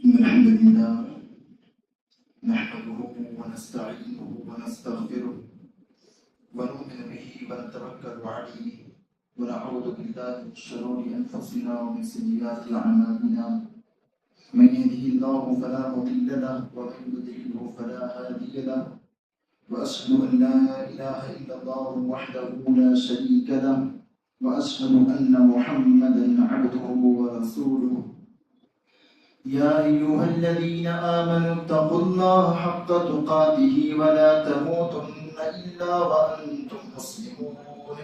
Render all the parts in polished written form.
إن الحمد لله نحمده ونستعينه ونستغفره ونؤمن به ونتوكل عليه ونعوذ بالله من شرور أنفسنا ومن سيئات أعمالنا من يهده الله فلا مضل له ومن يضلله فلا هادي له وأشهد أن لا إله إلا الله وحده لا شريك له وأشهد أن محمدا عبده ورسوله يا أيها الذين آمنوا اتقوا الله حق تقاته ولا تموتن إلا وأنتم مسلمون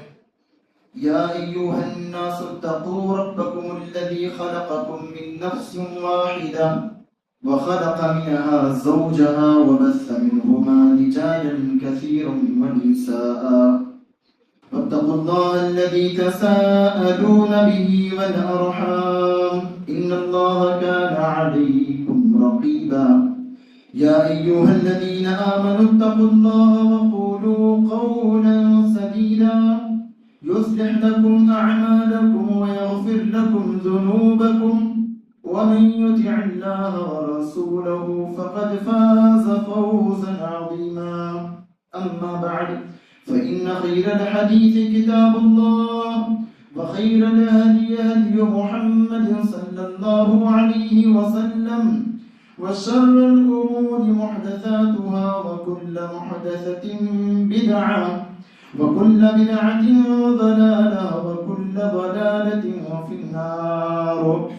يا أيها الناس اتقوا ربكم الذي خلقكم من نفس واحدة وخلق منها زوجها وبث منهما رجالا كثيرا ونساء واتقوا الله الذي تساءلون به والأرحام إن الله كان عليكم رقيبا يا أيها الذين آمنوا اتقوا الله وقولوا قولا سديدا يصلح لكم أعمالكم ويغفر لكم ذنوبكم ومن يطع الله ورسوله فقد فاز فوزا عظيما أما بعد فإن خير الحديث كتاب الله وخير الهدي هدي محمد صلى الله عليه وسلم وشر الأمور محدثاتها وكل محدثة بدعة وكل بدعة ضلالة وكل ضلالة في النار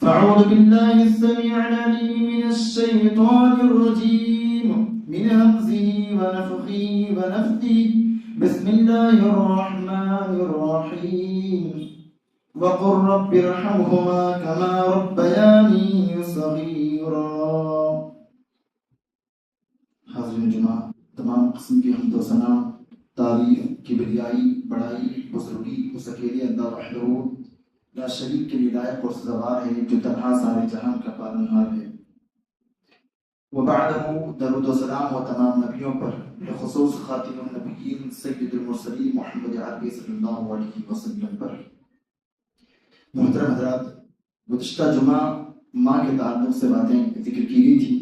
فأعوذ بالله السميع العليم من الشيطان الرجيم من همزه ونفخه ونفثه بسم الله الرحمن الرحيم وقل رب ارحمهما كما ربياني صغيرا. حاضرین جمعہ، تمام قسم کی حمد و ثنا، تعریف، کبریائی، بڑائی، بزرگی اس اکیلے اللہ وحدہ لا شریک کے لیے لائق اور سزاوار ہے جو تنہا سارے جہان کا پالنہار ہے. وبعدہ درود و سلام و تمام نبیوں پر، بخصوص خاتم النبیین سید المرسلین محمد عربی صلی اللہ علیہ وسلم پر. محترم حضرات، گزشتہ جمعہ ماں کے تعلق سے باتیں ذکر کی گئی تھی،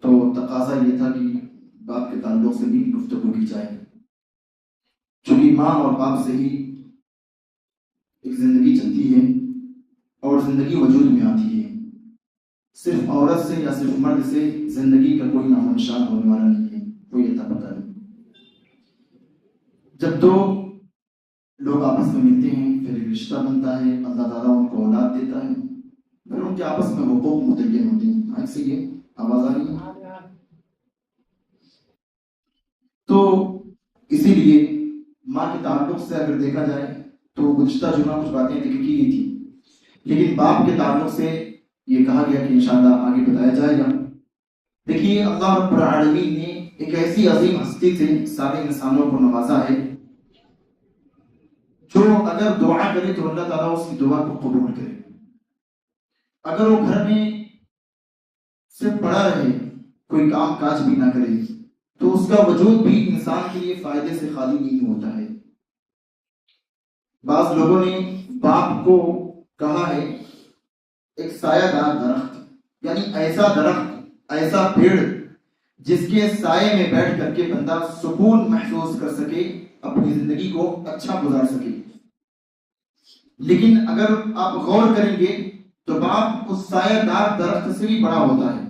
تو تقاضا یہ تھا کہ باپ کے تعلق سے بھی گفتگو کی جائے، چونکہ ماں اور باپ سے ہی ایک زندگی چلتی ہے اور زندگی وجود میں آتی ہے. صرف عورت سے یا صرف مرد سے زندگی کا کوئی نام و نشان ہونے والا نہیں ہے، کوئی اتا پتہ نہیں. جب دو لوگ آپس میں ملتے ہیں پھر ایک رشتہ بنتا ہے، اللہ تعالیٰ ان کو اولاد دیتا ہے، پھر ان کے آپس میں حقوق متعین ہوتے ہیں. ایسے یہ آواز آ رہی ہے؟ تو اسی لیے ماں کے تعلق سے اگر دیکھا جائے تو گزشتہ جمعہ کچھ باتیں ذکر کی گئی تھی، لیکن باپ کے تعلق سے یہ کہا گیا کہ انشاءاللہ آگے بتایا جائے گا. دیکھیے، اللہ رب العالمین نے ایک ایسی عظیم ہستی سے سارے انسانوں کو نوازا ہے جو اگر دعا کرے تو اللہ تعالیٰ اس کی دعا کو قبول کرے. اگر وہ گھر میں صرف پڑا رہے، کوئی کام کاج بھی نہ کرے، تو اس کا وجود بھی انسان کے لیے فائدے سے خالی نہیں ہوتا ہے. بعض لوگوں نے باپ کو کہا ہے ایک سایہ دار درخت، یعنی ایسا درخت، ایسا پیڑ جس کے سائے میں بیٹھ کر کے بندہ سکون محسوس کر سکے، اپنی زندگی کو اچھا گزار سکے. لیکن اگر آپ غور کریں گے تو باپ اس سایہ دار درخت سے بھی بڑا ہوتا ہے،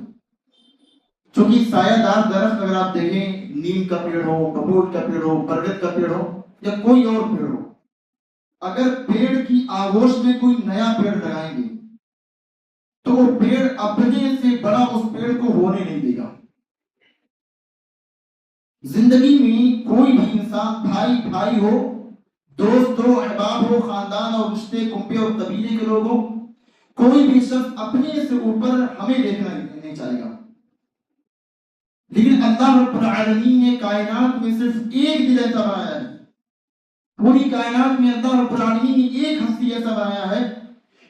چونکہ سایہ دار درخت اگر آپ دیکھیں، نیم کا پیڑ ہو، ببول کا پیڑ ہو، برگد کا پیڑ ہو یا کوئی اور پیڑ ہو، اگر پیڑ کی آغوش میں کوئی نیا پیڑ لگائیں گے تو وہ پیڑ اپنے سے بڑا اس پیڑ کو ہونے نہیں دے گا. زندگی میں کوئی بھی انسان، بھائی بھائی ہو، دوست ہو، احباب ہو، خاندان اور رشتے، کنبے اور قبیلے کے لوگ ہو، کوئی بھی شخص اپنے سے اوپر ہمیں دیکھنا نہیں چاہے گا. لیکن اللہ رب العالمین نے کائنات میں صرف ایک دل ایسا بنایا ہے، پوری کائنات میں اللہ رب العالمین نے ایک ہستی ایسا بنایا ہے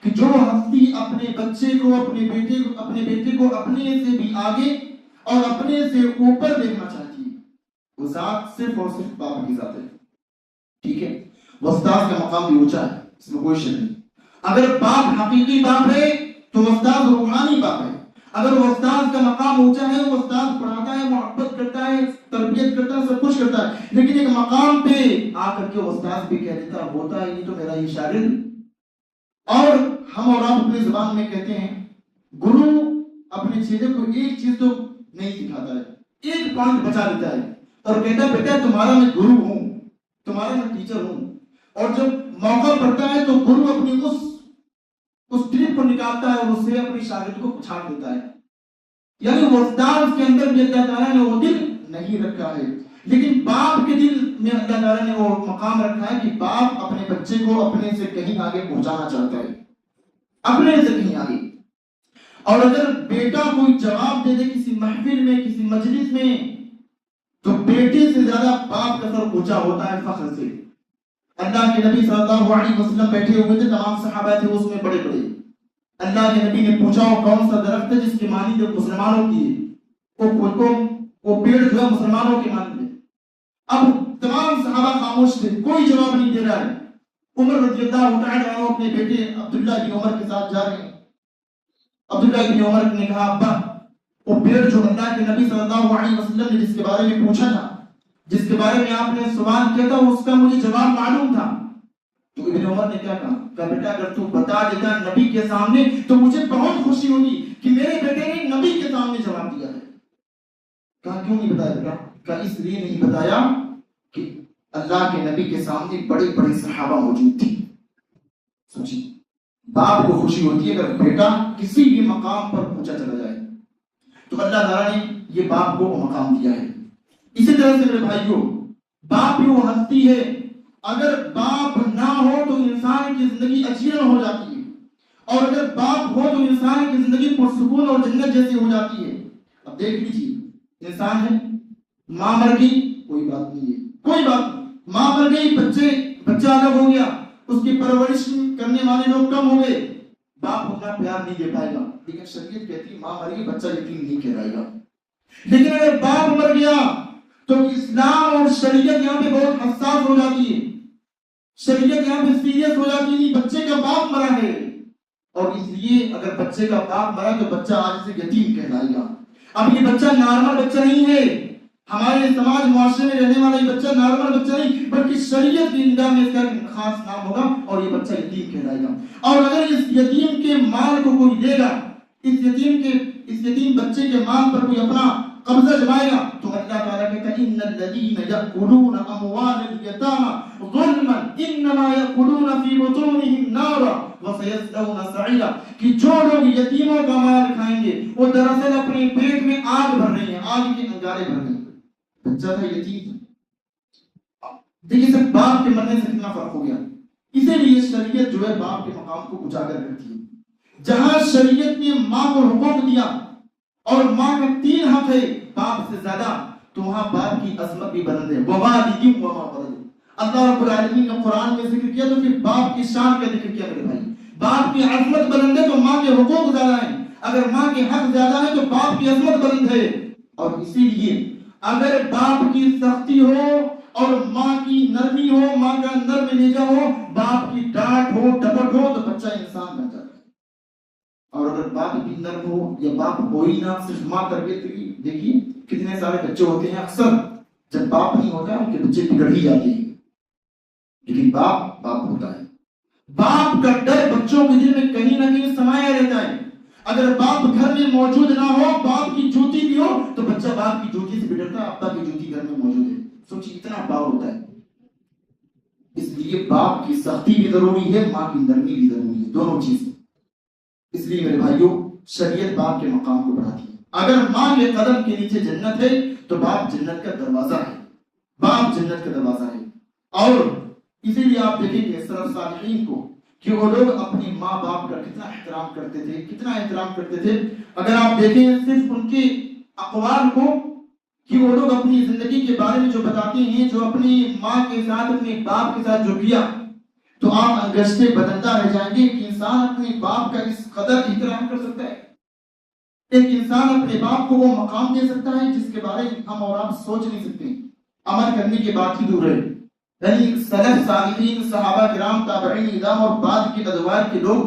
کہ جو ہستی اپنے بچے کو، اپنے بیٹے کو اپنے سے بھی آگے اور اپنے سے اوپر دیکھنا چاہتی ہے، وہ ذات صرف اور صرف باپ کی ذات ہے. ٹھیک ہے، وہ استاد کا مقام بھی اونچا ہے، اس میں کوئی شک نہیں. اگر باپ حقیقی باپ ہے تو استاد روحانی باپ ہے. اگر وہ استاد کا مقام اونچا ہے، وہ استاد پڑھاتا ہے، محبت کرتا ہے، تربیت کرتا ہے، سب کچھ کرتا ہے، لیکن ایک مقام پہ آ کر کے استاد بھی کہہ دیتا ہوتا ہے یہ تو میرا ہی شاگرد. اور ہم اور آپ اپنی زبان میں کہتے ہیں گرو اپنے چیلے کو ایک چیز تو نہیں سکھاتا ہے، ایک پوائنٹ بچا لیتا ہے اور کہتا ہے بیٹا تمہارا میں گرو ہوں، تمہارا میں ٹیچر ہوں. اور جب موقع پڑتا ہے تو گرو اپنی اس ٹرپ کو نکالتا ہے اور اسے اپنی شاگرد کو پچھاڑ دیتا ہے. یعنی وہ استاد کے اندر بھی اللہ تعالیٰ نے وہ دل نہیں رکھا ہے، لیکن باپ کے دل میں اللہ تعالیٰ نے وہ مقام رکھا ہے کہ باپ اپنے بچے کو اپنے سے کہیں آگے پہنچانا چاہتا ہے، اپنے سے کہیں آگے. اور اگر بیٹا کوئی جواب دے دے کسی محفل میں، کسی مجلس میں، تو بیٹے سے زیادہ باپ کا سر اونچا ہوتا ہے فخر سے. اللہ کے نبی صلی اللہ علیہ وسلم بیٹھے ہوئے تھے، تمام صحابہ تھے اس میں بڑے بڑے. اللہ کے نبی نے پوچھا وہ کون سا درخت ہے جس کی مانی جو مسلمانوں کی ہے؟ وہ پیڑ جو ہے مسلمانوں کی مانی ہے. اب تمام صحابہ خاموش تھے، کوئی جواب نہیں دے رہا ہے. عمر رضی اللہ تعالی عنہ اپنے بیٹے عبداللہ بن عمر کے ساتھ جا رہے ہیں. عبداللہ بن عمر نے کہا ابا وہ پیڑ جو اللہ کے نبی صلی اللہ علیہ وسلم نے جس کے بارے میں پوچھا تھا، جس کے بارے میں آپ نے سوال کیا تھا، اس کا مجھے جواب معلوم تھا. تو ابن عمر نے کیا کہا بیٹا اگر تو بتا دیتا نبی کے سامنے تو مجھے بہت خوشی ہوگی کہ میرے بیٹے نے نبی کے سامنے جواب دیا ہے. کہا کیوں نہیں بتایا بیٹا؟ کہا اس لیے نہیں بتایا کہ اللہ کے نبی کے سامنے بڑے بڑے صحابہ موجود تھے. سوچیے باپ کو خوشی ہوتی ہے اگر بیٹا کسی بھی مقام پر پہنچا چلا جائے، تو اللہ تعالیٰ نے یہ باپ کو وہ مقام دیا ہے. اسی طرح سے میرے بھائیوں باپ بھی وہ ہستی ہے، اگر باپ نہ ہو تو انسان کی زندگی اچیرن ہو جاتی ہے، اور اگر باپ ہو تو انسان کی زندگی پرسکون اور جنت جیسی ہو جاتی ہے. اب دیکھ لیجیے انسان ہے، ماں مر گئی کوئی بات نہیں ہے، کوئی بات نہیں، ماں مر گئی بچہ الگ ہو گیا، اس کی پرورش کرنے والے لوگ کم ہو گئے، باپ اتنا پیار نہیں دے پائے گا. لیکن شریعت کہتی ہے ماں مر گئی بچہ یتیم نہیں کہلائے گا. لیکن اگر باپ مر گیا تو اسلام اور شریعت یہاں پہ بہت حساس ہو جاتی ہے، شریعت یہاں پہ سیریس ہو جاتی ہے. بچے کا باپ مرا ہے اور اس لیے اگر بچے کا باپ مرا تو بچہ آج سے یتیم کہلائے گا. اب یہ بچہ نارمل بچہ نہیں ہے، ہمارے سماج معاشرے میں رہنے والا یہ بچہ نارمل بچہ نہیں، بلکہ شریعت کی نگاہ میں اس کا خاص نام ہوگا اور یہ بچہ یتیم کہلائے گا. اور اگر اس یتیم کے مال کو کوئی دے گا، اس یتیم بچے کے مال پر کوئی اپنا قبضہ جمائے گا، تو اللہ تعالیٰ کہتا ہے ان الذین یأکلون اموال الیتامی ظلما انما یأکلون فی بطونہم نارا وسیصلون سعیرا، کہ جو لوگ یتیموں کا مال کھائیں گے وہ دراصل اپنے پیٹ میں آگ بھر رہے ہیں، آگ کے انگارے بھر رہے ہیں. بچہ تھا یتیم. دیکھیے سب باپ کے مرنے سے کتنا فرق ہو گیا. اسی لیے شریعت جو ہے باپ کے مقام کو اجاگر کرتی ہے. جہاں شریعت نے ماں کو حقوق دیا اور ماں کا 3 حق ہے باپ سے زیادہ، تو وہاں باپ کی عظمت بھی بلند ہے. ووالد وما ولد. اللہ رب العالمین نے قرآن میں ذکر کیا تو پھر باپ کی شان کا ذکر کیا. میرے بھائی باپ کی عظمت بلند ہے تو ماں کے حقوق زیادہ ہیں، اگر ماں کے حق زیادہ ہے تو باپ کی عظمت بلند ہے. اور اسی لیے اگر باپ کی سختی ہو اور ماں کی نرمی ہو، ماں کا نرم لہجہ ہو، باپ کی ڈانٹ ہو ڈپٹ ہو، تو بچہ انسان بن جاتا ہے. اور اگر باپ بھی نرم ہو یا باپ ہو ہی نہ صرف ماں تربیت کی، دیکھیے کتنے سارے بچے ہوتے ہیں اکثر جب باپ نہیں ہوتا ان کے بچے بگڑ ہی جاتے ہیں، لیکن باپ ہوتا ہے. باپ کا ڈر بچوں کے دل میں کہیں نہ کہیں سمایا رہتا ہے. اگر باپ گھر میں موجود نہ ہو، باپ کی جوتی بھی ہو، تو بچہ باپ کی جوتی سے بگڑتا ہے، ابا کی جوتی گھر میں موجود ہے. سوچیے اتنا پاور ہوتا ہے. اس لیے باپ کی سختی بھی ضروری ہے، ماں کی نرمی بھی ضروری ہے، دونوں چیزیں. اس لیے میرے بھائیوں شریعت باپ کے مقام کو بڑھاتی ہے. اگر ماں کے قدم کے نیچے جنت ہے تو باپ جنت کا دروازہ ہے، باپ جنت کا دروازہ ہے. اور اسی لیے آپ دیکھیں گے سلف صالحین کو کہ وہ لوگ اپنی ماں باپ کا کتنا احترام کرتے تھے، کتنا احترام کرتے تھے. اگر آپ دیکھیں صرف ان کے اقوال کو کہ وہ لوگ اپنی زندگی کے بارے میں جو بتاتے ہیں، جو اپنی ماں کے ساتھ اپنے باپ کے ساتھ جو کیا، تو آپ انگشتے بدلتا رہ جائیں گے کہ انسان اپنے باپ کا اس قدر احترام کر سکتا ہے. ایک انسان اپنے باپ کو وہ مقام دے سکتا ہے جس کے بارے میں ہم اور آپ سوچ نہیں سکتے، عمل کرنے کی بات ہی دور ہے. یعنی سلف صالحین، صحابہ کرام، تابعین کرام اور بعد کے ادوار کے لوگ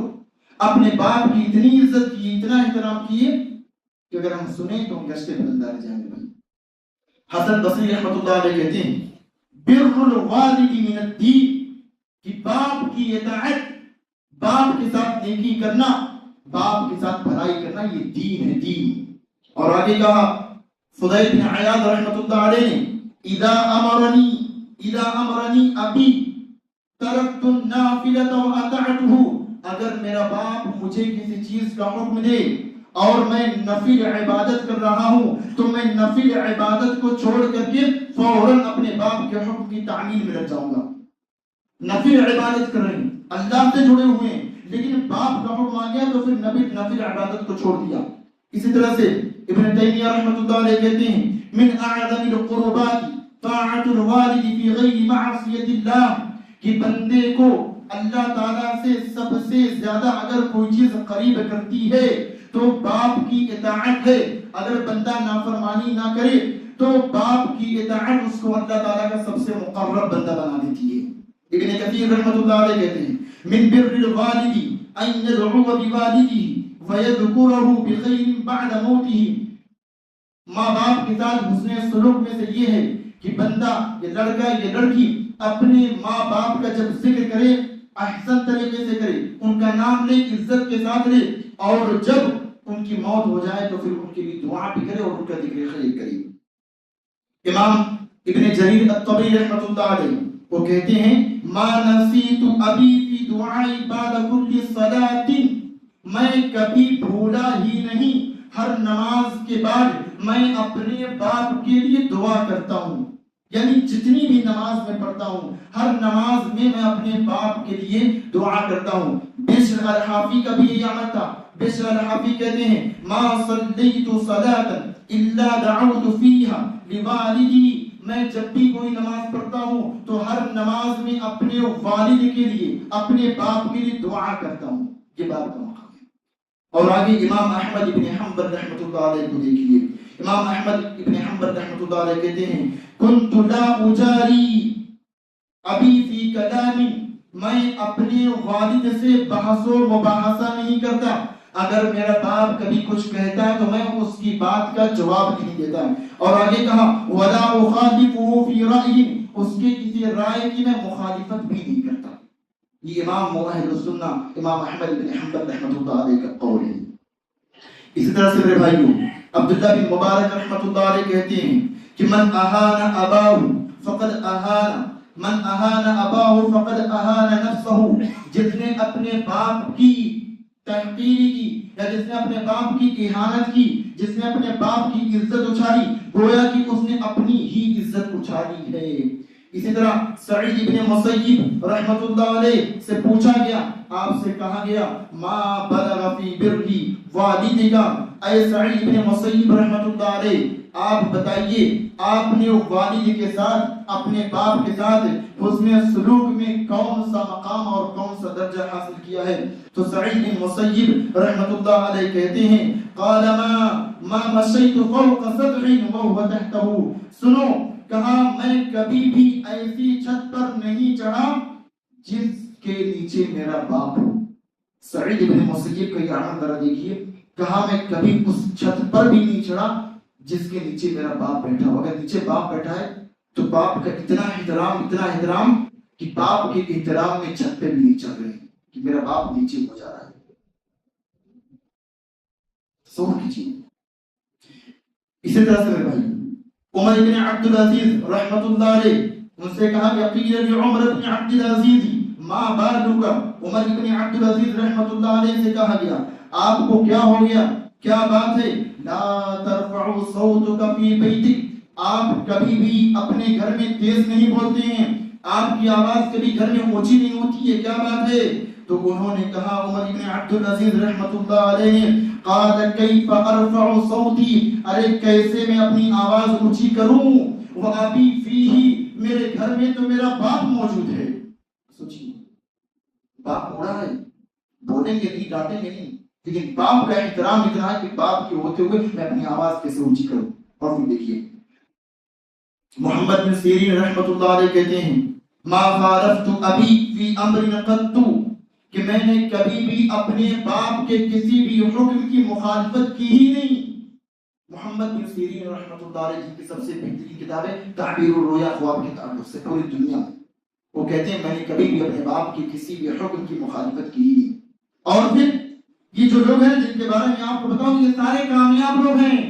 اپنے باپ کی اتنی عزت احترام کیے کہ اگر ہم سنیں تو ہم گشتے بدلتا رہ جائیں گے بھائی. حسن بصری رحمۃ اللہ علیہ کہتے ہیں بر الوالد من الدین، کہ باپ کی اطاعت، باپ کے ساتھ نیکی کرنا، باپ کے ساتھ بھلائی کرنا یہ دین ہے، دین. اور آگے کہا فضیل بن عیاض رحمۃ اللہ علیہ نے اذا امرنی ابی ترکت النافلۃ واطعته، اگر میرا باپ مجھے کسی چیز کا حکم دے اور میں نفل عبادت کر رہا ہوں تو میں نفل عبادت کو چھوڑ کر کے فوراً اپنے باپ کے حکم کی تعمیل میں لگ جاؤں گا. نفل عبادت کر رہے ہیں، اللہ سے جڑے ہوئے ہیں، لیکن باپ کا حکم آ گیا تو پھر نفل عبادت کو چھوڑ دیا. اسی طرح سے ابن تیمیہ رحمۃ اللہ علیہ کہتے ہیں من اعظم القربات طاعت الوالد فی غیر معصیت اللہ، کہ بندے کو اللہ تعالیٰ سے سب سے زیادہ اگر کوئی چیز قریب کرتی ہے تو باپ کی اطاعت ہے. اگر بندہ نافرمانی نہ کرے تو باپ کی اطاعت اس کو اللہ تعالیٰ کا سب سے مقرب بندہ بنا دیتی ہے. ابن کثیر رحمۃ اللہ علیہ کہتے ہیں من بر الوالد ان يدعو بوالده فيذكره بخير بعد موته، ماں باپ کے ساتھ حسن سلوک میں سے یہ ہے کہ بندہ، یہ لڑکا یہ لڑکی اپنے ماں باپ کا جب ذکر کرے احسن طریقے سے کرے، ان کا نام لے، عزت کے ساتھ لے، اور جب ان کی موت ہو جائے تو پھر ان کے لیے دعا بھی کرے اور ان کا ذکر خیر کرے. امام ابن جریر الطبری رحمۃ اللہ علیہ وہ کہتے ہیں ما نسیت ابی فی دعائی بعد کل صلاۃ، میں کبھی بھولا ہی نہیں، ہر نماز کے بعد میں اپنے باپ کے لیے دعا کرتا ہوں. یعنی جتنی بھی نماز میں پڑھتا ہوں ہر نماز میں میں اپنے باپ کے لیے دعا کرتا ہوں. بشر الحافی کا بھی یہ عمل تھا. بشر الحافی کہتے ہیں ما صلیت صلاۃ الا دعوت فیہا لوالدی، میں جب بھی کوئی نماز پڑھتا ہوں تو ہر نماز میں اپنے والد کے لیے، اپنے باپ کے لیے دعا کرتا ہوں. یہ بات کا مقام ہے. اور آگے امام احمد ابن حنبل رحمۃ اللہ علیہ کو دیکھیے. امام احمد ابن حنبل رحمۃ اللہ علیہ کہتے ہیں کنت لا اجاری ابی فی کلام، میں اپنے والد سے بحث و مباحثہ نہیں کرتا. اگر میرا باپ کبھی کچھ کہتا ہے تو میں اس کی بات کا جواب نہیں دیتا. اور آگے کہا ولا اخالفه فی رأی، اس کے کسی رائے کی میں مخالفت بھی نہیں کرتا. یہ امام اہل السنہ امام احمد بن حنبل رحمۃ اللہ علیہ کا قول ہے. اسی طرح سے میرے بھائیوں عبداللہ بن مبارک رحمۃ اللہ علیہ کہتے ہیں کہ من اہان اباہ فقد اہان، من اہان اباہ فقد اہان نفسہ، جس نے اپنے باپ کی تحقیری کی یا جس نے اپنے باپ کی اہانت کی، جس نے اپنے باپ کی عزت اچھالی، گویا کہ اس نے اپنی ہی عزت اچھالی ہے. اسی طرح سعید ابن مسیب رحمت اللہ علیہ سے پوچھا گیا، آپ سے کہا گیا ما بلغ فی برہی والدک، اے سعید ابن مسیب رحمت اللہ علیہ آپ بتائیے آپ نے والد کے ساتھ، اپنے باپ کے ساتھ حسن سلوک میں کون سا مقام اور کون سا درجہ حاصل کیا ہے؟ تو سعید بن مسیب رحمت اللہ علیہ کہتے ہیں قال ما مشیت فوق سطح وهو تحته، سنو کہا میں کبھی بھی ایسی چھت پر نہیں چڑھا جس کے نیچے میرا باپ ہو. سعید بن مسیب کا یہ عمل ذرا دیکھیے، کہا میں کبھی اس چھت پر بھی نہیں چڑھا جس کے نیچے میرا باپ بیٹھا ہو. اگر نیچے باپ بیٹھا ہے تو باپ کا اتنا احترام کہ باپ کے احترام میں چھت پہ بھی نہیں چڑھ رہے کہ میرا باپ نیچے ہو جا رہا ہے. سو کیجیے. اسی طرح سے میرے بھائی عمر بن عبد العزیز رحمت اللہ علیہ ان سے کہا کہ قیل لعمر بن عبد العزیز ما بالک، عمر بن عبد العزیز رحمت اللہ علیہ سے کہا گیا آپ کو کیا ہو گیا، کیا بات ہے؟ لا ترفعوا صوتک فی بیتک، آپ کبھی بھی اپنے گھر میں تیز نہیں بولتے ہیں، آپ کی آواز کبھی گھر میں اونچی نہیں ہوتی ہے، کیا بات ہے؟ تو انہوں نے کہا عمر بن عبد العزیز رحمت اللہ علیہ قال کیف ارفع صوتی، ارے کیسے میں اپنی آواز اونچی کروں، وابی فیہ، میرے گھر میں تو میرا باپ موجود ہے. سوچیے باپ بوڑھا ہے، بولیں گے نہیں، ڈانٹیں گے نہیں، لیکن باپ کا احترام اتنا ہے کہ باپ کے ہوتے ہوئے میں اپنی آواز کیسے اونچی کروں. اور پھر دیکھیے محمد بن سیرین رحمت اللہ علیہ کہتے ہیں ما خالفت ابی فی امر قط، کہ میں نے کبھی بھی اپنے باپ کے کسی بھی حکم کی مخالفت کی ہی نہیں۔ محمد بن سیرین رحمۃ اللہ علیہ جن کی سب سے بہترین کتاب ہے تعبیر الرؤیا، خواب کے تعلق سے پوری دنیا میں، وہ کہتے ہیں میں نے کبھی بھی اپنے باپ کی کسی بھی حکم کی مخالفت کی ہی نہیں۔ اور پھر یہ جو لوگ ہیں جن کے بارے میں آپ کو بتاؤں، یہ سارے کامیاب لوگ ہیں،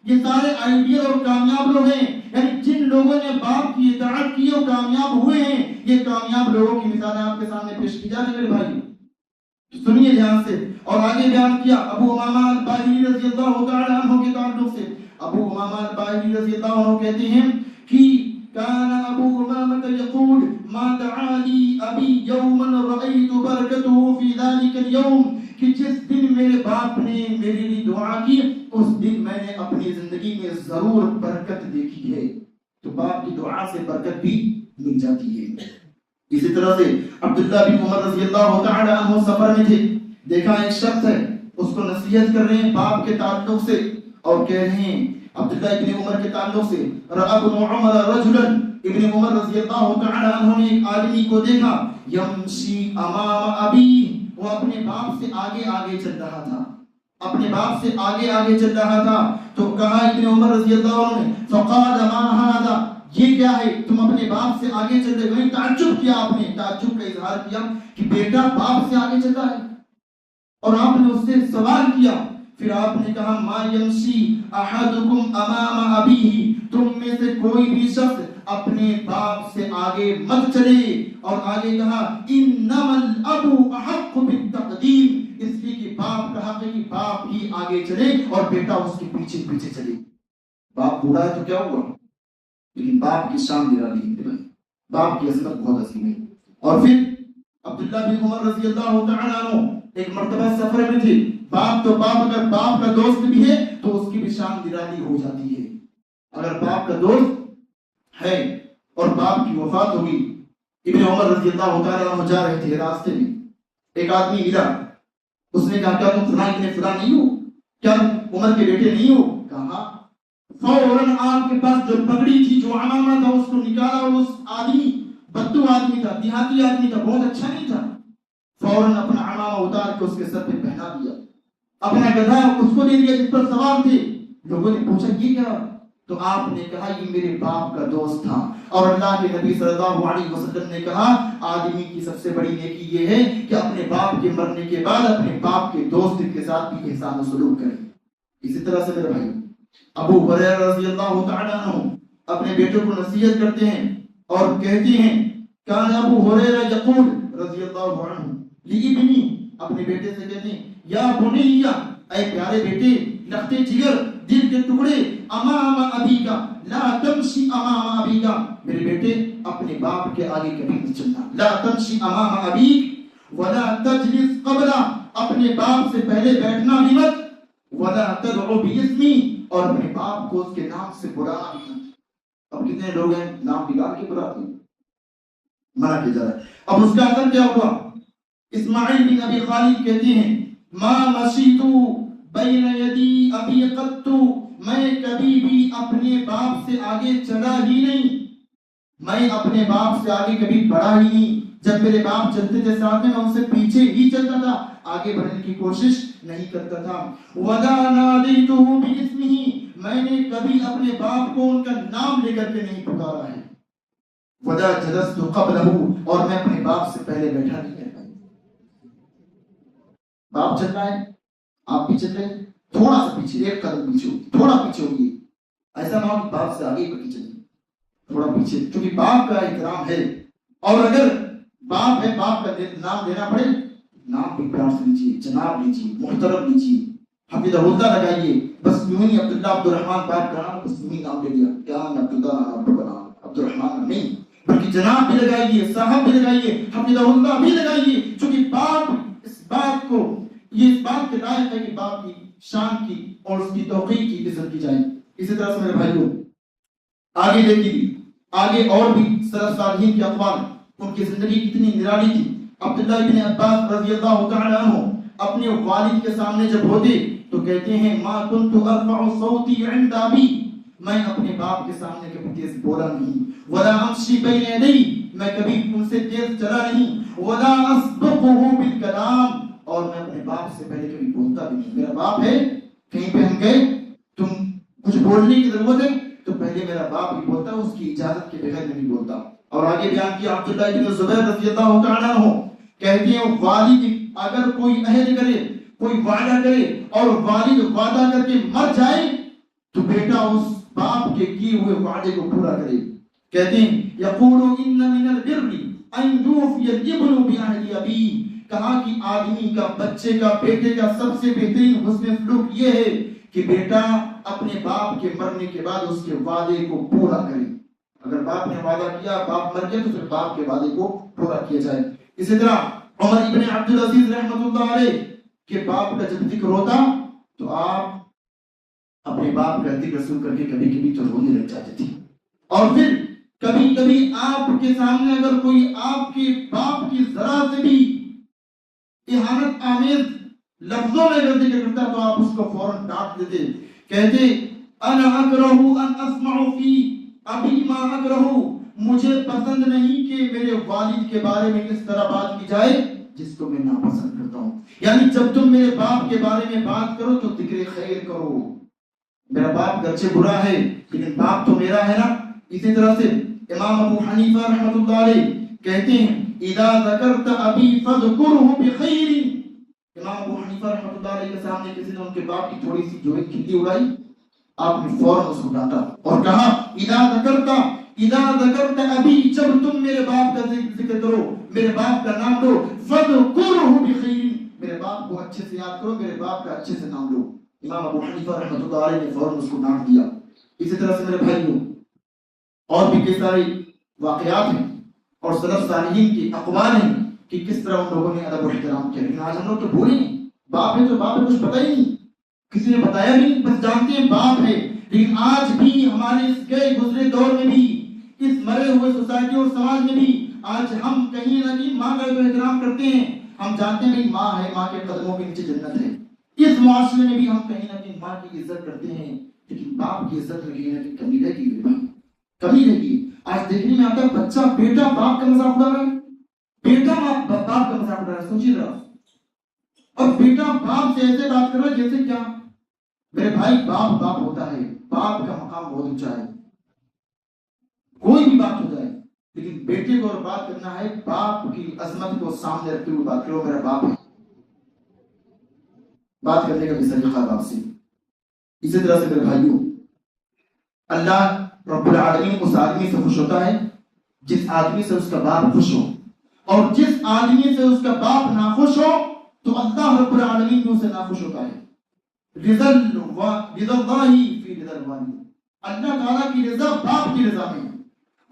یہ سارے آئیڈیل اور کامیاب لوگ ہیں، یعنی جن لوگوں نے باپ کی اطاعت کی اور کامیاب ہوئے ہیں، یہ کامیاب لوگوں کی مثالیں آپ کے سامنے پیش کی جا رہی ہیں میرے بھائی، سنیے دھیان سے۔ اور آگے بیان کیا ابو امامہ الباہلی رضی اللہ تعالی عنہ کے تعلق سے، ابو امامہ الباہلی رضی اللہ عنہ کہتے ہیں کہ کان ابو امامہ یقول ما دعا لی ابی یوما رأیت برکته فی ذلک اليوم، کہ جس دن میرے باپ نے میرے لیے دعا کی اس دن میں نے اپنی زندگی میں ضرور برکت دیکھی ہے۔ تو باپ کی دعا سے برکت بھی مل جاتی ہے۔ اسی طرح سے عبداللہ بن عمر رضی اللہ تعالی عنہ سفر میں تھے، دیکھا ایک شخص ہے اس کو نصیحت کر رہے ہیں باپ کے تعلق سے، اور کہہ رہے ہیں عبداللہ ابن عمر کے تعلق سے، رأى ابن عمر رجلا، ابن عمر رضی اللہ تعالی عنہ نے ایک آدمی کو دیکھا، یمشی امام ابی، وہ اپنے باپ سے آگے آگے چل رہا تھا، اپنے باپ سے آگے آگے چل رہا تھا۔ تو کہا ابن عمر رضی اللہ عنہ نے، فقال ما هذا، یہ کیا ہے تم اپنے باپ سے آگے چل رہے ہو؟ تعجب کیا، آپ نے تعجب کا اظہار کیا کہ بیٹا باپ سے آگے چل رہا ہے، اور آپ نے اس سے سوال کیا۔ پھر آپ نے کہا ما یمشی احدکم امام ابیہ، تم میں سے کوئی بھی شخص اپنے باپ سے آگے مت چلے، اور آگے کہا انما الاب احق بالتقدیم، اس لیے کہ باپ کا حق ہے کہ باپ ہی آگے چلے اور بیٹا اس کے پیچھے پیچھے چلے۔ باپ بوڑھا ہے تو کیا ہوا، لیکن باپ کی شان نرالی ہے، باپ کی عظمت بہت عظیم ہے۔ اور پھر عبداللہ بن عمر رضی اللہ تعالی عنہ ایک مرتبہ سفر میں تھے، باپ تو باپ، اگر باپ کا دوست بھی ہے تو اس کی بھی شان نرالی ہو جاتی ہے۔ اگر باپ کا دوست ہے اور باپ کی وفات ہوگی، ابن عمر رضی اللہ تعالی عنہ جا رہے تھے، راستے میں ایک آدمی ملا، اس نے کہا کیا تم فلاں ابن فلاں نہیں ہو، کیا تم عمر کے بیٹے نہیں ہو؟ کہا فوراً آپ کے پاس جو پگڑی تھی، جو عمامہ تھا، اس کو نکالا، اور اس آدمی بدو آدمی تھا، دیہاتی آدمی تھا، بہت اچھا نہیں تھا، فوراً اپنا عمامہ اتار کے اس کے سر پہ پہنا دیا، اپنا گدھا اس کو دے دیا جس پر سوار تھے۔ لوگوں نے پوچھا یہ کیا؟ تو آپ نے کہا یہ میرے باپ کا دوست تھا، اور اللہ کے نبی صلی اللہ علیہ وسلم نے کہا آدمی کی سب سے بڑی نیکی یہ ہے کہ اپنے باپ کے مرنے کے بعد اپنے باپ کے دوست کے ساتھ بھی احسان و سلوک کرے۔ اسی طرح سے میرے بھائی ابو ہریرہ رضی اللہ تعالی عنہ اپنے بیٹوں کو نصیحت کرتے ہیں اور کہتے ہیں کان ابو ہریرہ یقول رضی اللہ عنہ لابنی، اپنے بیٹے سے کہتے ہیں یا بنی، اے پیارے بیٹے، لخت جگر، دل کے ٹکڑے، امام ابی کا لا تمشی امام ابی کا، میرے بیٹے اپنے باپ کے آگے کبھی نہیں چلنا، لا تمشی امام ابیک ولا تجلس قبلہ، اپنے باپ سے پہلے بیٹھنا بھی مت، ولا تدعو باسمی، اور اپنے باپ کو اس کے نام سے بلانا بھی مت۔ اب کتنے لوگ ہیں نام بگاڑ کے بلاتے ہیں، منع کیا جا رہا ہے۔ اب اس کا اثر کیا ہوا؟ اسماعیل بن ابی خالد کہتے ہیں ما مشیتو بین یدی ابی قط، میں کبھی بھی اپنے باپ سے آگے چلا ہی نہیں، میں اپنے باپ سے آگے کبھی بڑھا ہی نہیں، جب میرے باپ چلتے تھے ساتھ میں ان سے پیچھے ہی چلتا تھا، آگے بڑھنے کی کوشش نہیں کرتا تھا۔ ولا نادیتہ باسمہ، میں نے کبھی اپنے باپ کو ان کا نام لے کر کے نہیں پکارا ہے۔ ولا جلست قبلہ، اور میں اپنے باپ سے پہلے بیٹھا نہیں ہے۔ باپ چل رہا ہے آپ بھی چل رہے ہیں، تھوڑا سا پیچھے، ایک قدم پیچھے ہوگی، تھوڑا پیچھے ہوگی، ایسا نہ ہو کہ باپ سے آگے بڑھی چلیے، تھوڑا پیچھے، کیونکہ باپ کا احترام ہے، اور اگر باپ ہے باپ کا نام لینا پڑے، نام بھی پیار سے لیجیے، جناب لیجیے، محترم لیجیے، حفظہ اللہ لگائیے، بس یوں ہی عبداللہ عبد الرحمن باپ کا نام بس یوں ہی نام لے لیا، کیا عبداللہ نام کا نام عبد الرحمن نہیں، بلکہ جناب بھی لگائیے، صاحب بھی لگائیے، حفظہ اللہ بھی لگائیے، چونکہ باپ اس بات کو، یہ اس بات کے لائق ہے کہ باپ کی شان کی اور اس کی توقیر کی عزت کی جائے۔ اسی طرح سے میرے بھائیوں آگے دیکھیے، آگے اور بھی سلف صالحین کے اقوال، ان کی زندگی کتنی نرالی تھی۔ عبداللہ بن عباس رضی اللہ تعالی عنہ اپنے والد کے سامنے جب ہوتے تو کہتے ہیں ما كنت ارفع صوتی عند ابی، میں اپنے باپ کے سامنے کبھی تیز بولا نہیں، ولا امشی بین یدی، میں کبھی ان سے تیز چلا نہیں، ولا اسبقہ بالکلام، اور میں اپنے باپ سے پہلے کبھی بولتا بھی نہیں. میرا باپ ہے، کہیں پہ ہم گئے، تم کچھ بولنے کی ضرورت ہے تو پہلے میرا باپ ہی بولتا، اس کی اجازت کے بغیر نہیں بولتا. اور آگے بیان کیا عبداللہ بن زبیر رضی اللہ تعالیٰ عنہ کہتے ہیں والد اگر کوئی عہد کرے، کوئی وعدہ کرے اور والد وعدہ کر کے مر جائے تو بیٹا اس باپ کے کیے ہوئے وعدے کو پورا کرے. کہتے ہیں یقول ان من البر ان یوفی الابن بعہد ابیہ، کہا کہ آدمی کا، بچے کا، بیٹے کا سب سے بہترین حسن سلوک یہ ہے کہ بیٹا اپنے باپ کے مرنے کے بعد اس کے وعدے کو پورا کرے. اگر باپ نے وعدہ کیا، باپ مر گیا تو پھر باپ کے وعدے کو پورا کیا جائے. اسی طرح عمر ابن عبدالعزیز رحمۃ اللہ علیہ کہ باپ کا جب ذکر ہوتا تو آپ اپنے باپ کا ذکر سن کر کے کبھی کبھی تو رونے لگ جاتے تھے. اور پھر کبھی کبھی آپ کے سامنے اگر کوئی آپ کے باپ کی ذرا سے بھی اہانت آمیز لفظوں میں اگر ذکر کرتا تو آپ اس کو فوراً ڈانٹ دیتے. کہتے انا اکرہ ان اسمع فی ابی ما اکرہ، مجھے پسند نہیں کہ میرے والد کے بارے میں اس طرح بات کی جائے جس کو میں ناپسند کرتا ہوں. یعنی جب تم میرے باپ کے بارے میں بات کرو تو ذکر خیر کرو. میرا باپ گرچہ برا ہے لیکن باپ تو میرا ہے نا. اسی طرح سے امام ابو حنیفہ رحمۃ اللہ علیہ کہتے ہیں اذا ذکرت ابی فذکرہ بخیر. امام ابو حنیفہ رحمۃ اللہ علیہ کے سامنے کسی نے ان کے باپ کی تھوڑی سی جو ہے کھلی اڑائی، آپ نے فوراً اس کو ڈانٹا اور کہا اذا ذکرت ابی، جب تم میرے باپ کا ذکر کرو، میرے باپ کا نام لو، فذکرہ بخیر، میرے باپ کو اچھے سے یاد کرو، میرے باپ کا اچھے سے نام لو. امام ابو حنیفہ رحمۃ اللہ علیہ نے فوراً اس کو ڈانٹ دیا. اسی طرح سے میرے بھائیوں اور بھی کئی سارے واقعات ہیں اور سلف صالحین کی اقوال ہیں کہ کس طرح ان لوگوں نے ادب و احترام کیا. لیکن آج ہم لوگ تو بھولے ہیں، باپ ہے تو باپ ہے، کچھ پتہ ہی نہیں، کسی نے بتایا بھی نہیں، بس جانتے ہیں باپ ہے. لیکن آج بھی ہمارے اس گئے گزرے دور میں بھی، اس مرے ہوئے سوسائٹی اور سماج میں بھی آج ہم کہیں نہ کہیں ماں کا احترام کرتے ہیں. ہم جانتے ہیں ماں ہے، ماں کے قدموں کے نیچے جنت ہے. اس معاشرے میں بھی ہم کہیں نہ کہیں ماں کی عزت کرتے ہیں، لیکن باپ کی عزت میں کہیں نہ کہیں کمی رہ گئی، کمی رہ گئی. آج دیکھنے میں آتا ہے بچہ بیٹا باپ کا مذاق اڑا رہا ہے، بیٹا باپ کا مذاق اڑا رہا ہے. سوچیے ذرا، اور بیٹا باپ سے ایسے بات کر رہا ہے جیسے کیا. میرے بھائی باپ باپ ہوتا ہے، باپ کا مقام بہت اونچا ہے، کوئی بھی بات ہو جائے، لیکن بیٹے کو اور بات کرنا ہے باپ کی عظمت کو سامنے رکھتے ہوئے بات کرو. میرا باپ ہے، بات کرنے کا بھی سلیقہ باپ سے. اسی طرح سے میرے بھائیوں اللہ رب العالمین اس آدمی سے خوش ہوتا ہے جس آدمی سے اس کا باپ خوش ہو، اور جس آدمی سے اس کا باپ ناخوش ہو تو اللہ رب العالمین بھی اسے ناخوش ہوتا ہے. رضا اللہ فی رضا الوالد، اللہ تعالیٰ کی رضا باپ کی رضا میں.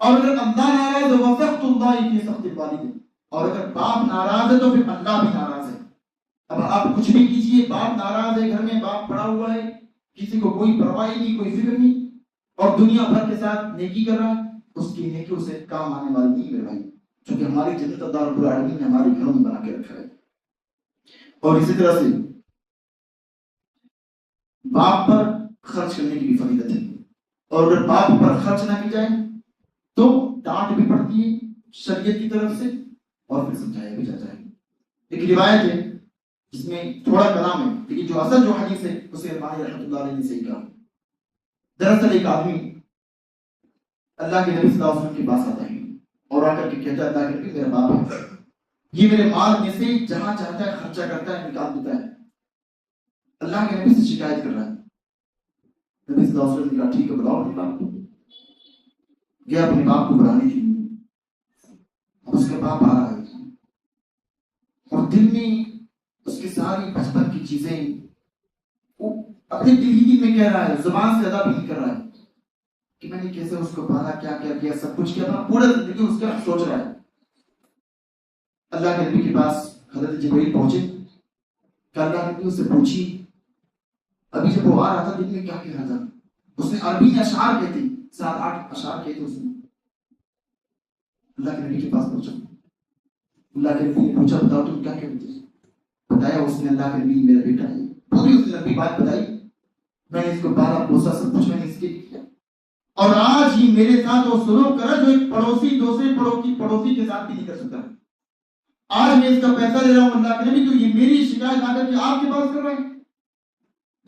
اور اگر اللہ ناراض ہے وسخط اللہ فی سخط الوالد، اور اگر باپ ناراض ہے تو پھر اللہ بھی ناراض ہے. اب آپ کچھ بھی کیجئے، باپ ناراض ہے، گھر میں باپ پڑا ہوا ہے، کسی کو کوئی پرواہ نہیں، کوئی فکر نہیں، اور دنیا بھر کے ساتھ نیکی کر رہا ہے، اس کی نیکی اسے کام آنے والی نہیں میرے بھائی، کیونکہ ہماری جنت اللہ رب العالمین نے ہمارے گھروں میں بنا کے رکھا ہے. اور اسی طرح سے باپ پر خرچ کرنے کی بھی فضیلت ہے، اور اگر باپ پر خرچ نہ کی جائے تو ڈانٹ بھی پڑتی ہے شریعت کی طرف سے اور پھر سمجھایا بھی جاتا ہے. ایک روایت ہے جس میں تھوڑا کلام ہے لیکن جو اصل جو حدیث ہے اسے البانی رحمۃ اللہ علیہ نے صحیح کہا. دراصل ایک آدمی اللہ کے نبی صلی اللہ علیہ وسلم کے پاس آتا ہے اور آ کر کے کہتا ہے اللہ کے نبی میرا باپ ہے، یہ میرے مال میں سے جہاں چاہتا ہے خرچہ کرتا ہے، نکال دیتا ہے. اللہ کے نبی سے شکایت کر رہا ہے. نبی صلی اللہ علیہ وسلم نے کہا ٹھیک ہے بلاؤ اپنے باپ کو. گیا اپنے باپ کو بلانے کے لیے، اب اس کا باپ آ رہا ہے اور دل میں اس کی ساری بچپن کی چیزیں وہ اپنے دل ہی میں کہہ رہا ہے، زبان سے ادا بھی نہیں کر رہا ہے کہ میں نے کیسے اس کو پالا، کیا کیا کیا، سب کچھ کیا تھا، پورا زندگی اس کا سوچ رہا ہے. اللہ کے نبی کے پاس حضرت جبرائیل پہنچے کہ اللہ کے نبی اس سے پوچھی. ابھی جب وہ آ رہا تھا دل میں کیا کہہ رہا تھا، اس نے عربی میں اشعار کہتے 7-8 اشعار کہتے اس نے. اللہ کے نبی کے پاس پہنچا، اللہ کے نبی نے پوچھا بتاؤ تم کیا کہتے ہیں. بتایا اس نے اللہ کے نبی میرا بیٹا ہے، پوری اس نے لمبی بات بتائی، میں نے اس کو پالا پوسا سب کچھ میں نے اس کے کیا. اور آج ہی میرے ساتھ وہ سلوک کرا جو ایک پڑوسی دوسرے پڑوسی کے ساتھ بھی نہیں کر سکتا. آج میں اس کا پیسہ لے رہا ہوں اللہ کے نبی تو یہ میری شکایت آ کر کے آپ کے پاس کر رہے ہیں.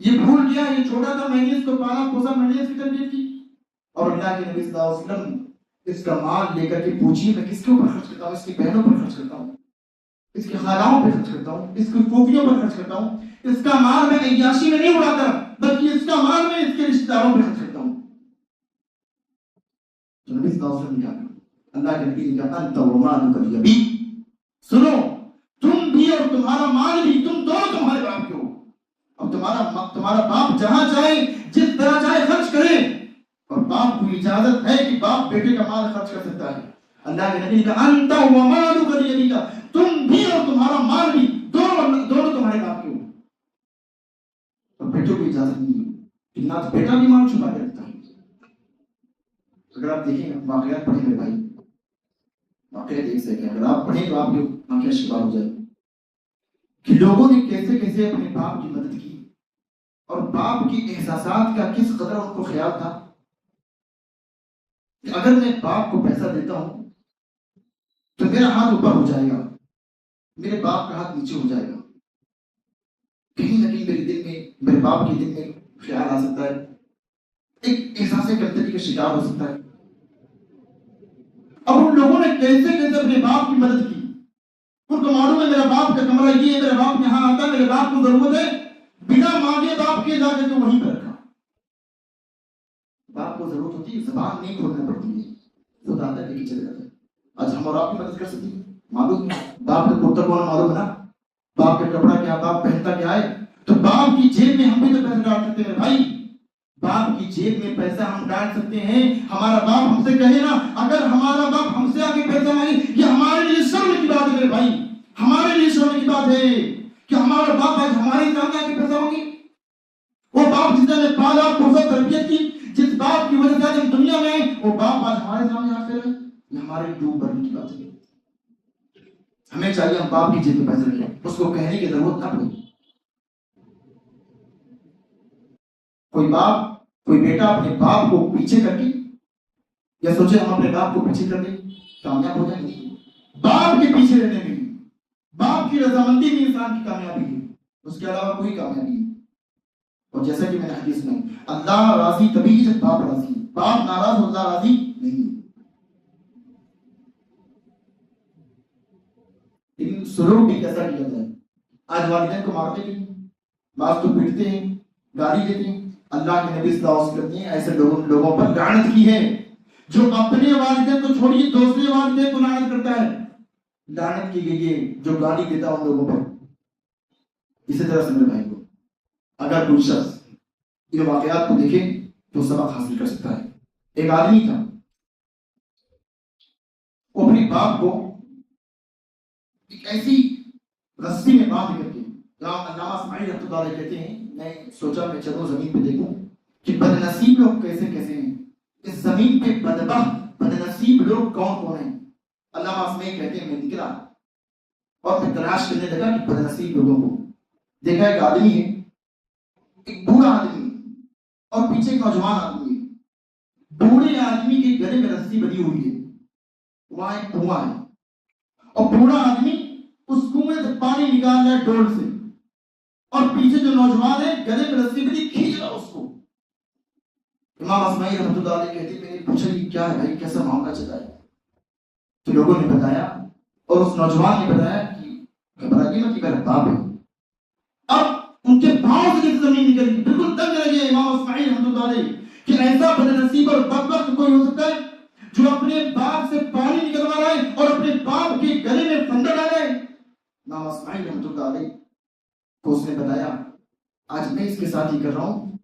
یہ بھول گیا، یہ چھوٹا تھا، میں نے اس کو پالا پوسا، میں نے اس کی تربیت کی. اور اللہ کے نبی صلی اللہ علیہ وسلم اس کا مال لے کر کے پوچھیے میں کس کے اوپر خرچ کرتا ہوں؟ اس کی بہنوں پر خرچ کرتا ہوں، اس کی خالہوں پر خرچ کرتا ہوں، اس کی پھوپھیوں پر خرچ کرتا ہوں. اس کا مال میں عیاشی میں نہیں اڑاتا بلکہ اس کا مال میں اس کے رشتہ داروں پر خرچ کرتا ہوں. تو نبی صلی اللہ علیہ وسلم نے کہا، اللہ کے نبی نے کہا انت ومالک الیمین، سنو تم بھی اور تمہارا مال بھی، تم دونوں تمہارے باپ کے ہو. اب تمہارا باپ جہاں چاہے جس طرح چاہے خرچ کرے، اور باپ کو اجازت ہے کہ باپ بیٹے کا مال خرچ کر سکتا ہے. اللہ کے نبی نے کہا انت ومالک الیمین، تم بھی اور تمہارا مال بھی دونوں تمہارے باپ کے ہو. اور بیٹوں کو اجازت نہیں ہے کہ نہ تو بیٹا بھی مال چھپا کے رکھتا ہے. اگر آپ دیکھیں واقعات پڑھیں میرے بھائی، واقعات دیکھ سکتے ہیں، اگر آپ پڑھیں تو آپ لوگ آنکھیں شکار ہو جائیں کہ لوگوں نے کیسے کیسے اپنے باپ کی مدد کی اور باپ کی احساسات کا کس قدر ان کو خیال تھا کہ اگر میں باپ کو پیسہ دیتا ہوں تو میرا ہاتھ اوپر ہو جائے گا، میرے باپ کا ہاتھ نیچے ہو جائے گا، کہیں نہ کہیں میرے دل میں، میرے باپ کے دل میں خیال آ سکتا ہے، ایک احساس کمتری کا شکار ہو سکتا ہے. اب ان لوگوں نے کیسے کیسے اپنے باپ کی مدد کی. ان کو معلوم ہے میرا باپ کا کمرہ یہ ہے، میرا باپ یہاں آتا ہے، میرے باپ کو ضرورت ہے، بنا مانگے باپ کے جا کے تو وہیں پہ رکھا. باپ کو ضرورت ہوتی ہے، زبان نہیں کھولنا پڑتی ہے، خود آتا ہے کہ چلے جاتا ہے. آج ہم اور آپ کی مدد کر سکتے ہیں. معلوم ہے باپ کا کرتا کون معلوم ہے نا، باپ کا کپڑا کیا، باپ پہنتا کیا ہے. تو باپ کی جیب میں ہم بھی تو پیسہ ڈال سکتے ہیں بھائی، باپ کی جیب میں پیسہ ہم ڈال سکتے ہیں. ہمارا باپ ہم سے کہے نا، اگر ہمارا باپ ہم سے آگے پیسہ مانگے، یہ ہمارے لیے شرم کی بات ہے میرے بھائی، ہمارے لیے شرم کی بات ہے کہ ہمارا باپ آج ہمارے سامنے آگے پیسہ مانگے. وہ باپ جس نے ہمیں پالا پوسا تربیت کی، جس باپ کی وجہ سے آج ہم دنیا میں آئے، وہ باپ آج ہمارے سامنے آ رہے، یہ ہمارے لیے ڈوب بھرنے کی بات ہے. ہمیں چاہیے ہم باپ کی جیب میں پیسے رکھیں، اس کو کہنے کی ضرورت نہ پڑے. کوئی بیٹا اپنے باپ کو پیچھے کر کے یا سوچے ہم اپنے باپ کو پیچھے کر دیں کامیاب ہو جائیں گے. باپ کے پیچھے رہنے میں، باپ کی رضامندی میں انسان کی کامیابی ہے، اس کے علاوہ کوئی کامیابی نہیں. اور جیسا کہ میں نے حدیث میں، اللہ راضی تبھی جب باپ راضی، باپ ناراض ہو اللہ راضی نہیں. لیکن سلوک بھی کیسا کیا جائے. آج والدین کو مارتے نہیں، بعض تو پیٹتے ہیں، گالی دیتے ہیں. اللہ کے نبی صلی اللہ علیہ وسلم نے ایسے لوگوں پر لعنت کی ہے جو اپنے والدین کو چھوڑیے دوسرے والدین کو لعنت کرتا ہے. لعنت کی گئی ہے جو گالی دیتا ہے ان لوگوں پر. اسی طرح سے میرے بھائی کو اگر کوئی شخص ان واقعات کو دیکھے تو سبق حاصل کر سکتا ہے. ایک آدمی تھا، وہ اپنے باپ کو ایک ایسی رسی میں باندھ کر کے، علامہ اسماعیل رحمۃ اللہ علیہ کہتے ہیں میں سوچا میں چلوں زمین پہ دیکھوں کہ بد نصیب لوگ کیسے کیسے ہیں، اس زمین پہ بدبخت بد نصیب لوگ کون کون ہیں. علامہ اسماعیل کہتے ہیں میں نکلا اور میں تلاش کرنے لگا کہ بد نصیب لوگوں کو. دیکھا ایک آدمی ہے، ایک بوڑھا آدمی اور پیچھے ایک نوجوان آدمی ہے. بوڑھے آدمی کے گلے میں رسی بندھی ہوئی ہے، وہاں ایک کنواں ہے اور بوڑھا آدمی اس کنویں سے پانی نکال رہا ہے ڈول سے، اور پیچھے جو نوجوان ہے گلے میں رسی بندھی کھینچ رہا اس کو. امام اسماعیل رحمۃ اللہ علیہ کہتے میں نے پوچھا یہ کیا ہے بھائی، کیسا معاملہ چل رہا ہے؟ تو لوگوں نے بتایا اور اس نوجوان نے بتایا کہ گھبرائیے مت، میرا باپ ہے. اب ان کے پاؤں سے زمین نکل گئی، بالکل تنگ رہ گئے امام اسماعیل رحمۃ اللہ علیہ کہ ایسا بد نصیب اور بدبخت کوئی ہو سکتا ہے جو اپنے باپ سے پانی نکلوا رہا ہے اور اپنے باپ کے گلے میں پھندا ڈالا ہے. امام اسماعیل رحمۃ اللہ علیہ کو اس نے بتایا آج میں اس کے ساتھ ہی کر رہا ہوں،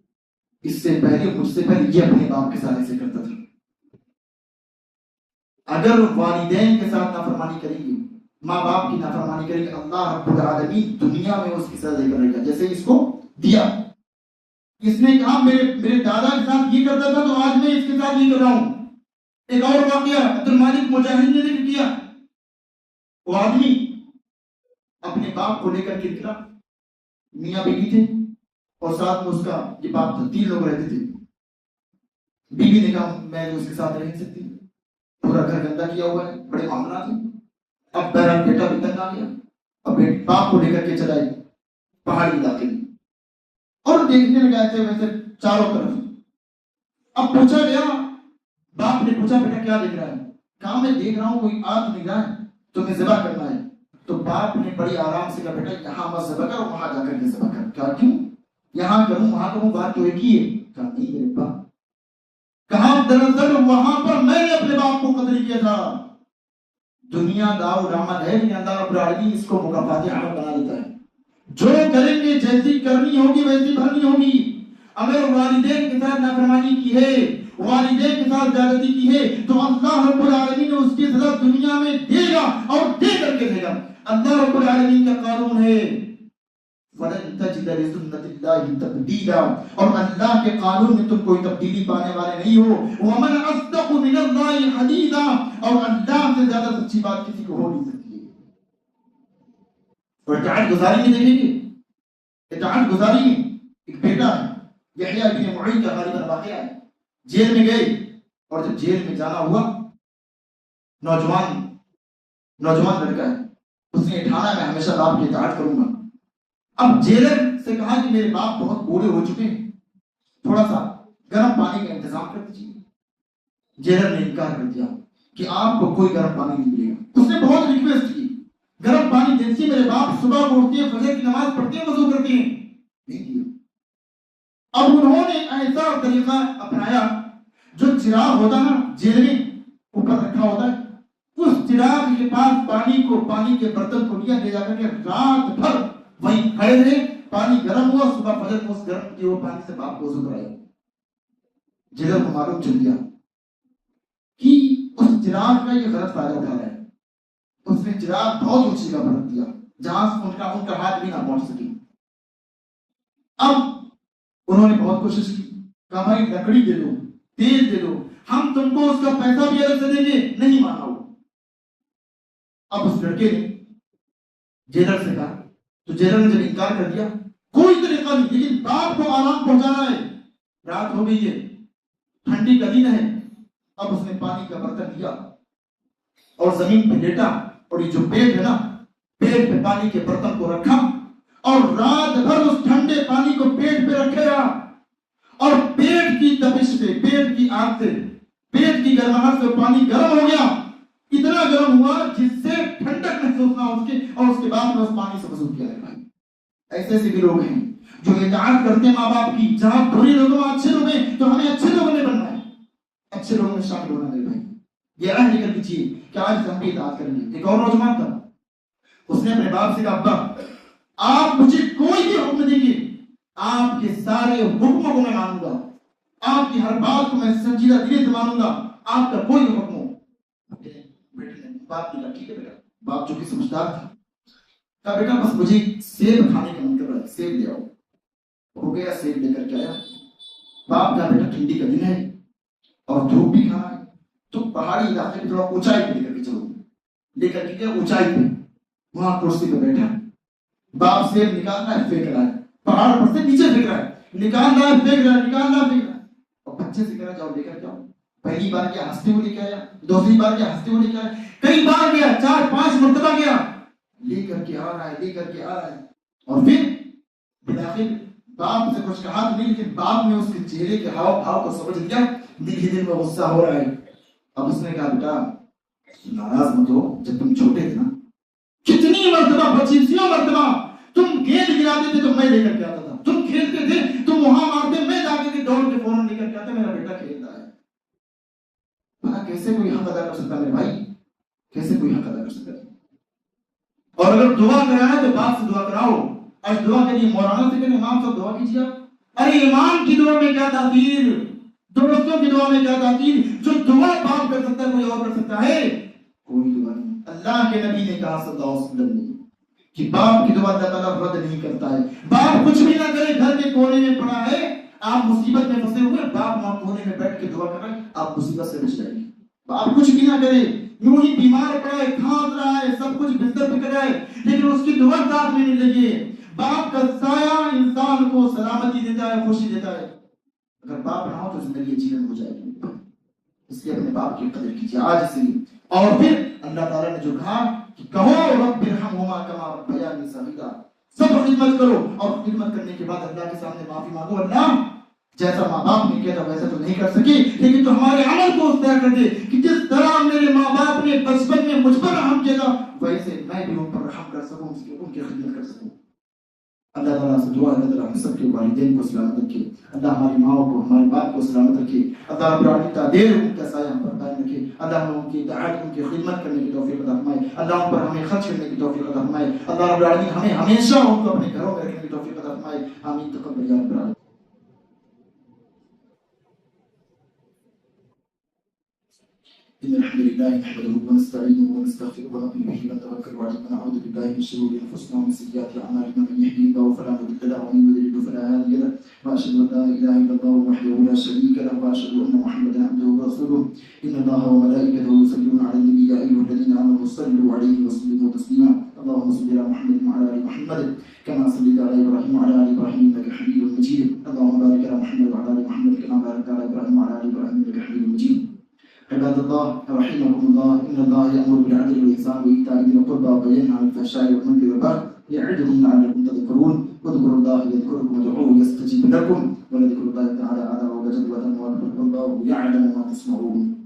اس سے پہلے مجھ سے پہلے یہ اپنے باپ کے ساتھ ایسے کرتا تھا. اگر والدین کے ساتھ نافرمانی کریں گے، ماں باپ کی نافرمانی کریں گے، اللہ رب العالمین دنیا میں اس کی سزا دے کرے گا جیسے اس کو دیا. اس نے کہا میرے دادا کے ساتھ یہ کرتا تھا تو آج میں اس کے ساتھ یہ کر رہا ہوں. ایک اور واقعہ عبد المالک مجاہد نے ذکر کیا. وہ آدمی اپنے باپ کو لے کر کے نکلا، میاں بیٹی تھے اور ساتھ میں اس کا یہ باپ تھا، 3 لوگ رہتے تھے. بیوی نے کہا میں اس کے ساتھ رہ نہیں سکتی، پورا گھر گندا کیا ہوا ہے، بڑے معاملات ہیں۔ اب بہرحال بیٹا بھی تنگ آ گیا، اب باپ کو لے کر کے چلائے پہاڑی علاقے میں، اور دیکھنے لگا ایسے ویسے چاروں طرف۔ اب پوچھا گیا، باپ نے پوچھا بیٹا کیا دیکھ رہا ہے؟ کہا میں دیکھ رہا ہوں کوئی آگ نہیں رہا ہے، تمہیں ذبح کرنا ہے۔ تو باپ نے بڑی آرام سے کہا بیٹا یہاں مت ذبح کرو، وہاں جا کر کے ذبح کر۔ کہا کیوں؟ یہاں کروں وہاں کروں بات تو ایک ہی ہے۔ کہا نہیں میرے باپ، کہا دراصل وہاں پر میں نے اپنے باپ کو قتل کیا تھا۔ دنیا دار العمل ہے، لیکن اللہ رب العالمین اس کو مکافات عمل بنا دیتا ہے۔ جو کریں گے جیسی کرنی ہوگی ویسی بھرنی ہوگی۔ اگر والدین کے ساتھ نافرمانی کی ہے، والدین کے ساتھ زیادتی کی ہے، تو اللہ رب العالمین اس کی سزا دنیا میں دے گا اور دے کر کے دے گا۔ اللہ رب العالمین کا قانون ہے وَلَن تَجِدَ لِسُنَّتِ اللَّهِ تَبْدِيلًا، اور اللہ کے قانون میں تم کوئی تبدیلی پانے والے نہیں ہو۔ وَمَنْ أَصْدَقُ مِنَ اللَّهِ حَدِيثًا، اور اللہ سے زیادہ سچی بات کسی کو ہو نہیں سکتی ہے۔ اور اطاعت گزاری میں دیکھیں گے، اطاعت گزاری میں ایک بیٹا ہے یحییٰ بن معین کا غالباً واقعہ ہے، جیل میں گئے، اور جب جیل میں جانا ہوا، نوجوان لڑکا ہے، اس نے ٹھانا میں ہمیشہ باپ کی اطاعت کروں گا۔ اب جیلر سے کہا کہ میرے باپ بہت بوڑھے ہو چکے ہیں، تھوڑا سا گرم پانی کا انتظام کر دیجیے۔ جیلر نے انکار کر دیا کہ آپ کو کوئی گرم پانی نہیں ملے گا۔ اس نے بہت ریکویسٹ کی، گرم پانی دیجیے، میرے باپ صبح کو اٹھتے ہیں، فجر کی نماز پڑھتے ہیں، وضو کرتے ہیں، نہیں دیا۔ اب انہوں نے ایسا طریقہ اپنایا، جو چراغ ہوتا نا جیل میں اوپر رکھا ہوتا ہے، اس چراغ کے پاس پانی کے برتن کو لیا، لے جا کر کے رات بھر وہیں کھڑے رہے، پانی گرم ہوا، صبح فجر کو اس گرم کیے ہوئے پانی سے باپ کو وضو کرایا۔ جیلر کو معلوم چل گیا کہ اس چراغ کا یہ غلط فائدہ اٹھا رہا ہے۔ اس نے چراغ بہت اونچی جگہ پر رکھ دیا جہاں ان کا ہاتھ بھی نہ پہنچ سکے۔ اب انہوں نے بہت کوشش کی، کہا بھائی لکڑی دے دو، تیل دے دو، ہم تم کو اس کا پیسہ بھی الگ سے دیں گے، نہیں مانا وہ۔ اب اس لڑکے نے جیلر سے کہا، تو جیلر نے جب انکار کر دیا، کوئی طریقہ نہیں، لیکن باپ کو آرام پہنچانا ہے، رات ہو گئی ہے، ٹھنڈی کا دن ہے۔ اب اس نے پانی کا برتن لیا اور زمین پہ لیٹا، اور یہ جو پیٹ ہے نا، پیٹ پہ پانی کے برتن کو رکھا، اور رات بھر اس ٹھنڈے پانی کو پیٹ پہ رکھے رہا، اور پیٹ کی تپش سے، پیٹ کی آگ سے، پیٹ کی گرماہٹ سے پانی گرم ہو گیا، اتنا گرم ہوا جس سے ٹھنڈک محسوس نہ ہو اس کے، اور اس کے بعد میں اس پانی سے وضو کیا ہے۔ ایسے ایسے بھی لوگ ہیں جو اطاعت کرتے ہیں ماں باپ کی، جہاں بری لوگوں میں اچھے لوگ ہیں، تو ہمیں اچھے لوگوں میں بننا ہے، اچھے لوگوں میں شامل ہونا ہے بھائی۔ یہ عہد لے کر کیجیے کہ آج ہم بھی اطاعت کریں گے۔ ایک اور نوجوان تھا، اس نے اپنے باپ سے کہا ابا آپ مجھے کوئی بھی حکم دیں گے، آپ کے سارے حکموں کو میں مانوں گا، آپ کی ہر بات کو میں سنجیدہ دل سے مانوں گا، آپ کا کوئی حکم ہو۔ بیٹے نے باپ نے کہا ٹھیک ہے بیٹا۔ باپ جو کہ سمجھدار تھا، کہا بیٹا بس مجھے سیب کھانے کا من کر رہا ہے، سیب لے آؤ۔ ہو گیا، سیب لے کر کے آیا۔ باپ کہا بیٹا ٹھنڈی کا دن ہے اور دھوپ بھی کھانا ہے، تو پہاڑی علاقے میں تھوڑا اونچائی پہ لے کر کے چلو، لے کر کے کیا اونچائی پہ، وہاں کرسی پہ بیٹھا، باپ سیب نکال رہا ہے، پھینک رہا ہے، پہاڑ پر سے نیچے پھینک رہا ہے، نکال رہا ہے، پھینک رہا ہے، نکال رہا ہے، پھینک رہا ہے، اور بچے سے کہہ رہا جاؤ لے کر جاؤ۔ پہلی بار کیا ہنستے ہوئے لے کے آیا، دوسری بار کیا ہنستے ہوئے لے کے آیا، کئی بار گیا، 4-5 مرتبہ گیا، لے کر کے آ رہا ہے، لے کر کے آ رہا ہے، اور پھر بلاخر باپ سے کچھ کہا تو نہیں، لیکن باپ نے اس کے چہرے کے ہاؤ بھاؤ کو سمجھ لیا، دل ہی دل میں غصہ ہو رہا ہے۔ اب اس نے کہا بیٹا ناراض مت ہو، جب تم چھوٹے تھے نا کتنی مرتبہ 25 مرتبہ تم گیند گراتے تھے تو میں لے کر کے آتا تھا، تم کھیلتے تھے تم وہاں مارتے، میں جا کے دوڑ کے فوراً لے کر کے آتا، میرا بیٹا کھیلتا ہے۔ کیسے کوئی حق ادا کر سکتا میرے بھائی، کیسے کوئی حق ادا کر سکتا ہے؟ اور اگر دعا کرانا ہے تو باپ سے دعا کراؤ، اور دعا کے لیے مولانا سے کہنے امام صاحب دعا کیجیے۔ ارے امام کی دعا میں کیا تاثیر، دوستوں کی دعا میں کیا تاثیر، جو دعا باپ کر سکتا ہے کوئی اور کر سکتا ہے؟ کوئی دعا نہیں۔ اللہ کے نبی نے کہا صلی اللہ علیہ وسلم کہ باپ کی دعا اللہ تعالیٰ رد نہیں کرتا ہے۔ باپ کچھ بھی نہ کرے، گھر کے کونے میں پڑا ہے، آپ مصیبت میں پھنسے ہوئے، باپ وہاں کونے میں بیٹھ کے دعا کر رہا ہے، آپ مصیبت سے بچ جائیں گے۔ باپ کچھ بھی نہ کرے، یوں ہی بیمار پڑا ہے، کھانس رہا ہے، سب کچھ بستر پہ کر رہا ہے، لیکن اس کی دعا ساتھ میں نہیں لگی ہے۔ باپ کا سایہ انسان کو سلامتی دیتا ہے، خوشی دیتا ہے۔ اگر باپ نہ ہو تو زندگی جیون ہو جائے گی. اس لیے اپنے باپ کی قدر کیجیے آج سے. اور پھر اللہ تعالیٰ نے جو کہا کہ کہو رب ارحمہما کما ربیانی صغیرا، سب خدمت کرو اور خدمت کرنے کے بعد اللہ کے سامنے معافی مانگو. اللہ جیسا ماں باپ نے کیا تھا ویسا تو نہیں کر سکی، لیکن تو ہمارے عمل کو اس طرح کر دے کہ جس طرح میرے ماں باپ نے بچپن میں مجھ پر رحم کیا تھا ویسے میں بھی ان پر رحم کر سکوں، ان کی خدمت کر سکوں. اللہ تعالیٰ سے دعا ہے اللہ ہم سب کے والدین کو سلامت رکھے، اللہ ہماری ماؤں کو ہمارے باپ کو سلامت رکھے، اللہ رب العالمین کا دیر ان کا سایہ ہم پر قائم رکھے، اللہ ہمیں ان کی اطاعت ان کی خدمت کرنے کی توفیق عطا فرمائے، اللہ ان پر ہمیں خرچ کرنے کی توفیق عطا فرمائے، اللہ رب العالمین ہمیں ہمیشہ ان کو اپنے گھروں میں رکھنے کی توفیق عطا فرمائے. آمین تقبل یا رب العالمین. إن الحمد لله نحمده ونستعينه ونستغفره ونؤمن به ونتوكل عليه ونعوذ بالله من شرور أنفسنا ومن سيئات أعمالنا من يهده الله فلا مضل له ومن يضلل فلا هادي له وأشهد أن لا إله إلا الله وحده لا شريك له وأشهد أن محمدا عبده ورسوله. إن الله وملائكته يصلون على النبي يا أيها الذين آمنوا صلوا عليه وسلموا تسليما. اللهم صل على محمد وعلى آل محمد كما صليت على إبراهيم وعلى آل إبراهيم إنك حميد مجيد. اللهم بارك على محمد وعلى آل محمد كما باركت على إبراهيم وعلى آل إبراهيم إنك حميد مجيد. عباد الله رحمكم الله، إن الله يأمر بالعدل والإحسان وإيتاء ذي القربى وينهى عن الفحشاء والمنكر والبغي يعظكم لعلكم تذكرون. واذكروا الله يذكركم وادعوه يستجيب لكم ولذكر الله تعالى أعلى وأجل وأتم وأكبر والله يعلم ما تصنعون.